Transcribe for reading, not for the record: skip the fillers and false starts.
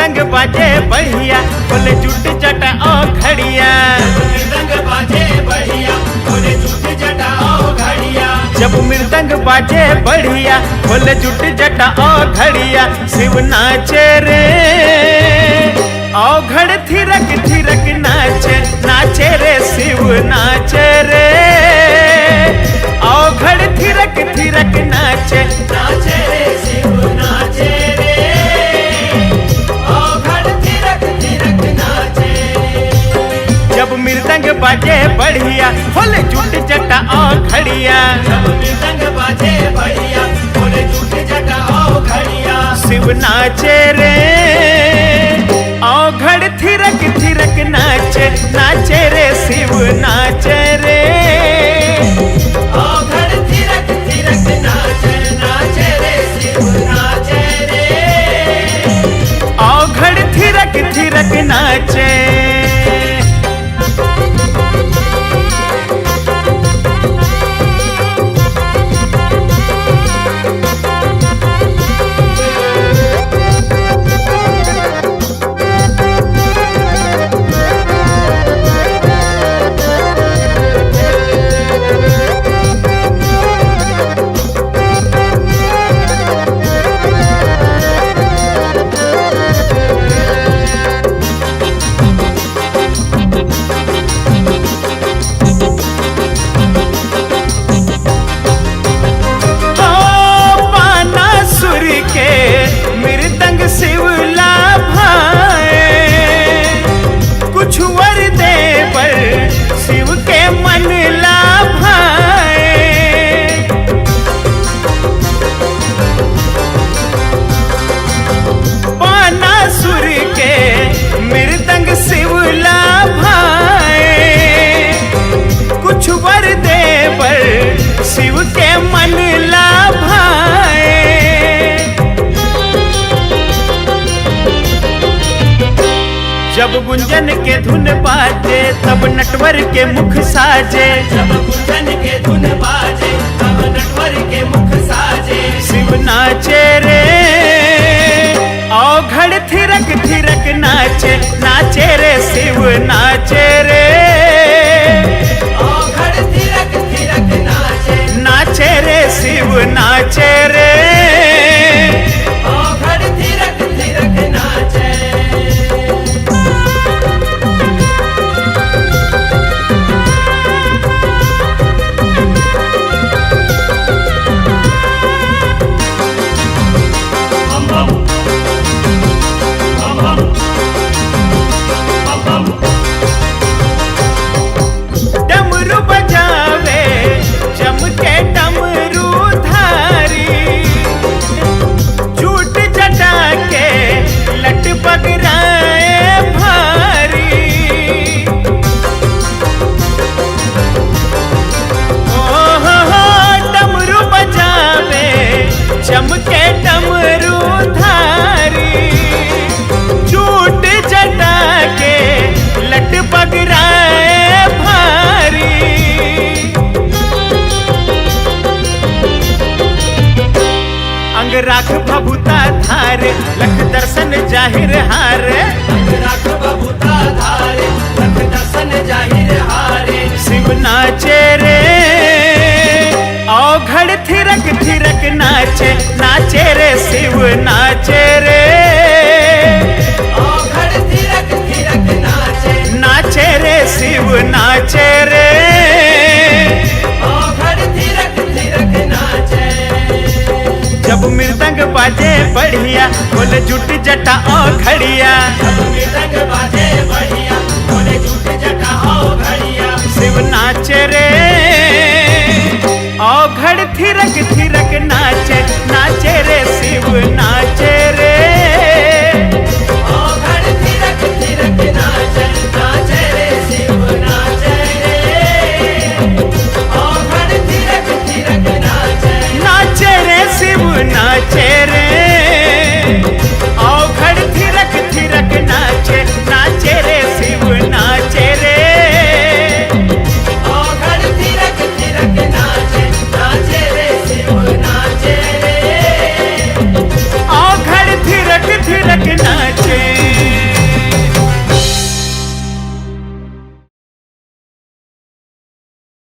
मृदंग बाजे बढ़िया बोले जुट जटा ओ घड़िया। मृदंग बाजे बढ़िया बोले जुट जटा ओ घड़िया। जब मृदंग बाजे बढ़िया बोले जुट जटा ओ घड़िया। शिव नाचे रे ओ घड़ थिरक थिरक नाचे नाचे रे शिव नाचे रे ओ घड़ थिरक थिरक नाचे नाचे रे शिव नाचे रे ओ घड़ थिरक थिरक नाचे। जब मृदंग बाजे बढ़िया बोले जुट जटा ओ घड़िया। जब मृदंग बाजे बढ़िया बोले जुट जटा ओ घड़िया। शिव नाचे रे ओ घड़ थिरक थिरक नाचे नाचे रे शिव नाचे रे ओ घड़ थिरक थिरक नाचे नाचे रे शिव नाचे रे ओ घड़ थिरक थिरक नाचे। शिव के मन ला भाए। जब गुंजन के धुन बाजे तब नटवर के मुख साजे। जब गुंजन के धुन बाजे तब नटवर के मुख साजे। शिव नाचे रे ओ घड़ थिरक थिरक नाचे नाचे रे शिव नाचे रे ओ घड़ थिरक थिरक नाचे नाचे रे शिव नाचे रे ओ घड़ थिरक थिरक नाचे। बम बम बम बम बम बम। डमरू बजावे चमके डमरू धारी। झूठ जटा के लट पगराए भारी। ओ डमरू बजावे चमके डमरू धारी। झूठ जटा के लट पगराए भारी। अंग राख भभूता धारे लख दर्शन जाहिर हारे। राख बबूता धारे लख दर्शन जाहिर हारे। शिव नाचे रे ओ घड़ थिरक थिरक नाचे नाचे रे शिव नाचे रे ओ घड़ थिरक थिरक नाचे नाचे रे शिव नाचे रे ओ घड़ थिरक थिरक नाचे। जब मृदंग बाजे बढ़िया बोले जुट जटा ओ घड़िया। जब मृदंग बाजे बढ़िया बोले जुट जटा ओ घड़िया। शिव नाचे रे ओ घड़ थिरक थिरक नाचे नाचे रे शिव नाचे।